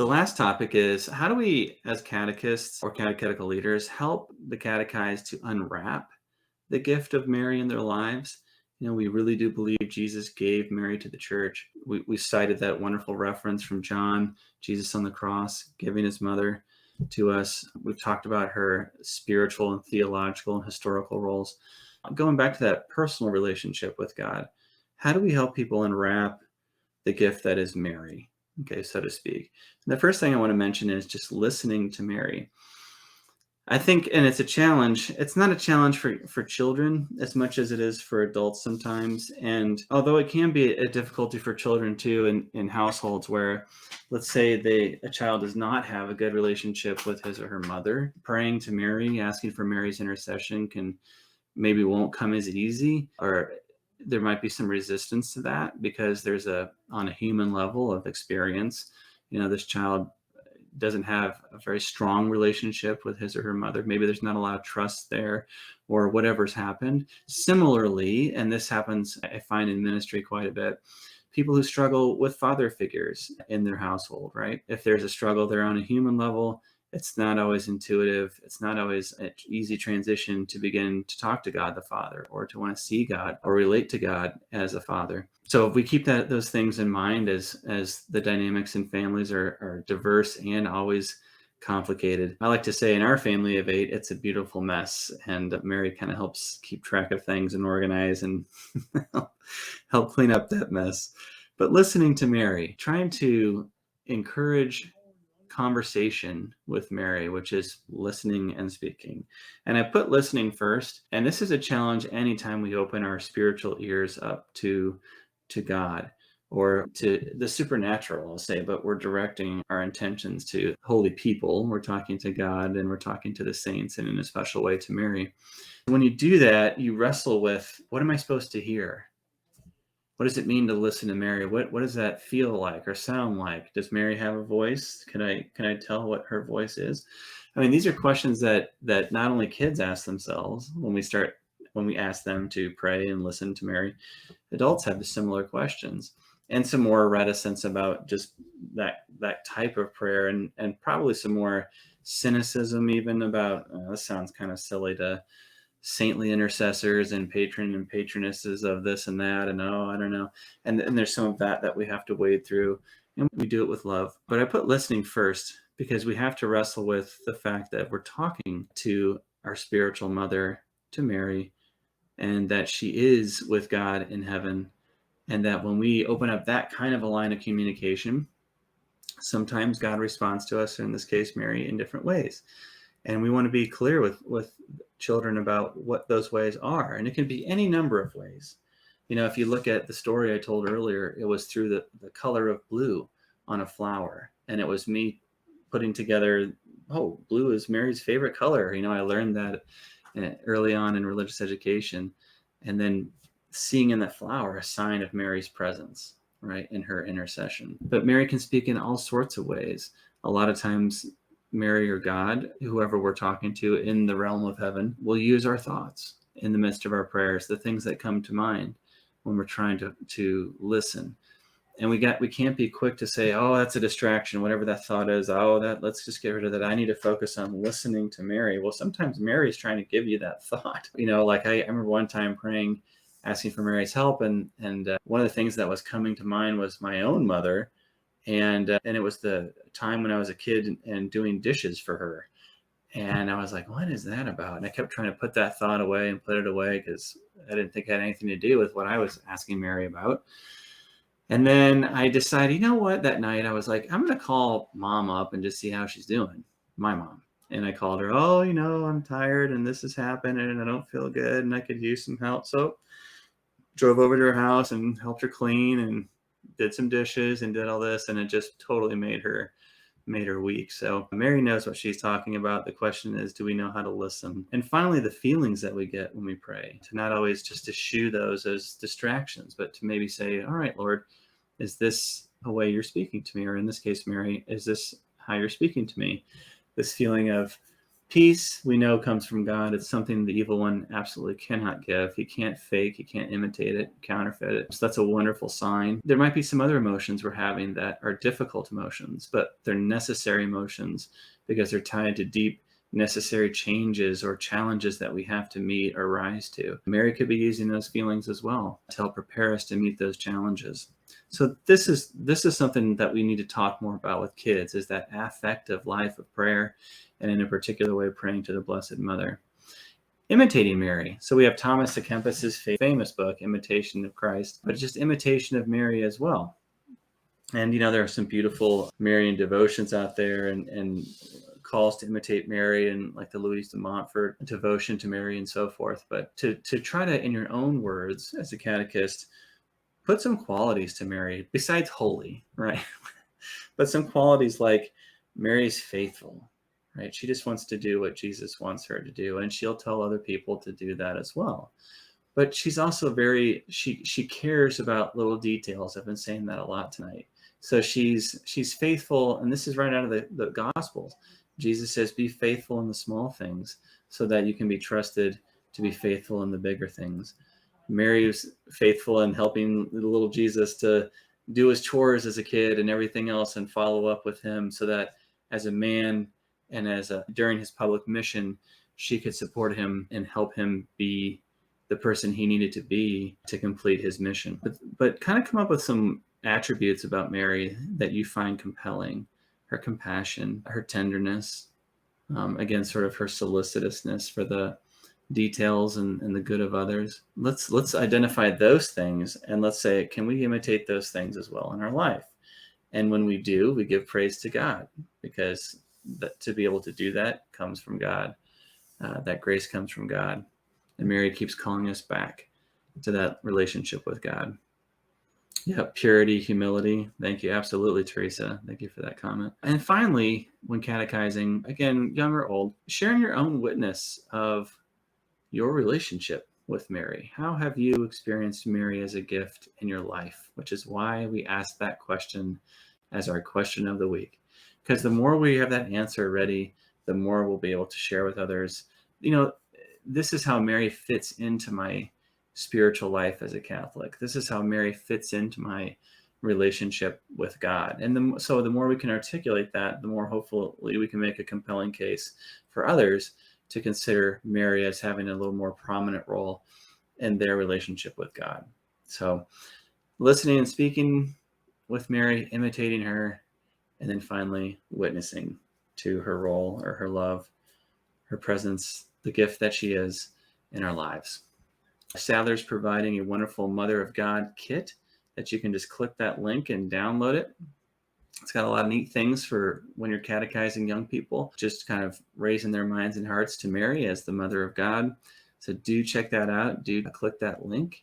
The last topic is, how do we, as catechists or catechetical leaders, help the catechized to unwrap the gift of Mary in their lives? We really do believe Jesus gave Mary to the church. We cited that wonderful reference from John, Jesus on the cross, giving his mother to us. We've talked about her spiritual and theological and historical roles. Going back to that personal relationship with God, how do we help people unwrap the gift that is Mary? Okay, so to speak. And the first thing I want to mention is just listening to Mary. I think, and it's a challenge. It's not a challenge for children as much as it is for adults sometimes. And although it can be a difficulty for children too, in households where, let's say a child does not have a good relationship with his or her mother, praying to Mary, asking for Mary's intercession maybe won't come as easy, or there might be some resistance to that because there's on a human level of experience, this child doesn't have a very strong relationship with his or her mother. Maybe there's not a lot of trust there, or whatever's happened. Similarly, and this happens, I find, in ministry quite a bit, people who struggle with father figures in their household, right? If there's a struggle there on a human level, it's not always intuitive. It's not always an easy transition to begin to talk to God the Father, or to want to see God or relate to God as a father. So if we keep those things in mind, as the dynamics in families are diverse and always complicated. I like to say, in our family of 8, it's a beautiful mess, and Mary kind of helps keep track of things and organize and help clean up that mess. But listening to Mary, trying to encourage conversation with Mary, which is listening and speaking. And I put listening first. And this is a challenge anytime we open our spiritual ears up to God or to the supernatural, I'll say, but we're directing our intentions to holy people. We're talking to God, and we're talking to the saints, and in a special way to Mary. When you do that, you wrestle with, what am I supposed to hear? What does it mean to listen to Mary? What does that feel like or sound like? Does Mary have a voice? Can I tell what her voice is? I mean, these are questions that not only kids ask themselves when we ask them to pray and listen to Mary. Adults have the similar questions, and some more reticence about just that type of prayer, and probably some more cynicism even about, this sounds kind of silly, to saintly intercessors and patronesses of this and that, and I don't know, and there's some of that we have to wade through, and we do it with love. But I put listening first because we have to wrestle with the fact that we're talking to our spiritual mother, to Mary, and that she is with God in heaven, and that when we open up that kind of a line of communication, sometimes God responds to us, in this case Mary, in different ways. And we want to be clear with children about what those ways are. And it can be any number of ways. If you look at the story I told earlier, it was through the color of blue on a flower. And it was me putting together, blue is Mary's favorite color. I learned that early on in religious education. And then seeing in that flower a sign of Mary's presence, right, in her intercession. But Mary can speak in all sorts of ways. A lot of times, Mary or God, whoever we're talking to in the realm of heaven, will use our thoughts in the midst of our prayers, the things that come to mind when we're trying to listen. And we can't be quick to say, oh, that's a distraction, whatever that thought is. Let's just get rid of that. I need to focus on listening to Mary. Well, sometimes Mary is trying to give you that thought. Like I remember one time praying, asking for Mary's help, and one of the things that was coming to mind was my own mother. And it was the time when I was a kid and doing dishes for her. And I was like, what is that about? And I kept trying to put that thought away and put it away because I didn't think it had anything to do with what I was asking Mary about. And then I decided, you know what, that night I was like, I'm going to call Mom up and just see how she's doing, my mom. And I called her, I'm tired and this has happened and I don't feel good and I could use some help. So drove over to her house and helped her clean and did some dishes and did all this, and it just totally made her weak. So Mary knows what she's talking about. The question is, do we know how to listen? And finally, the feelings that we get when we pray, to not always just eschew those as distractions, but to maybe say, all right, Lord, is this a way you're speaking to me? Or in this case, Mary, is this how you're speaking to me? This feeling of Peace, we know, comes from God. It's something the evil one absolutely cannot give. He can't fake, he can't imitate it, counterfeit it. So that's a wonderful sign. There might be some other emotions we're having that are difficult emotions, but they're necessary emotions because they're tied to deep, necessary changes or challenges that we have to meet or rise to. Mary could be using those feelings as well to help prepare us to meet those challenges. So this is something that we need to talk more about with kids, is that affective life of prayer, and in a particular way, praying to the Blessed Mother. Imitating Mary. So we have Thomas à Kempis's famous book, Imitation of Christ, but just imitation of Mary as well. And, there are some beautiful Marian devotions out there and calls to imitate Mary, and like the Louise de Montfort devotion to Mary and so forth. But to try to, in your own words as a catechist, put some qualities to Mary besides holy, right? But some qualities like Mary's faithful, right? She just wants to do what Jesus wants her to do, and she'll tell other people to do that as well. But she's also she cares about little details. I've been saying that a lot tonight. So she's faithful, and this is right out of the Gospels. Jesus says, be faithful in the small things so that you can be trusted to be faithful in the bigger things. Mary was faithful in helping the little Jesus to do his chores as a kid and everything else, and follow up with him, so that as a man and during his public mission, she could support him and help him be the person he needed to be to complete his mission. But kind of come up with some attributes about Mary that you find compelling: her compassion, her tenderness, again, sort of her solicitousness for the details and the good of others. Let's identify those things, and let's say, can we imitate those things as well in our life? And when we do, we give praise to God, because to be able to do that comes from God. That grace comes from God. And Mary keeps calling us back to that relationship with God. Yeah, purity, humility. Thank you. Absolutely, Teresa. Thank you for that comment. And finally, when catechizing, again, young or old, sharing your own witness of your relationship with Mary. How have you experienced Mary as a gift in your life? Which is why we ask that question as our question of the week. Because the more we have that answer ready, the more we'll be able to share with others. This is how Mary fits into my spiritual life as a Catholic. This is how Mary fits into my relationship with God. And so the more we can articulate that, the more hopefully we can make a compelling case for others to consider Mary as having a little more prominent role in their relationship with God. So listening and speaking with Mary, imitating her, and then finally witnessing to her role or her love, her presence, the gift that she is in our lives. Sadler's providing a wonderful Mother of God kit that you can just click that link and download it. It's got a lot of neat things for when you're catechizing young people, just kind of raising their minds and hearts to Mary as the Mother of God. So do check that out. Do click that link.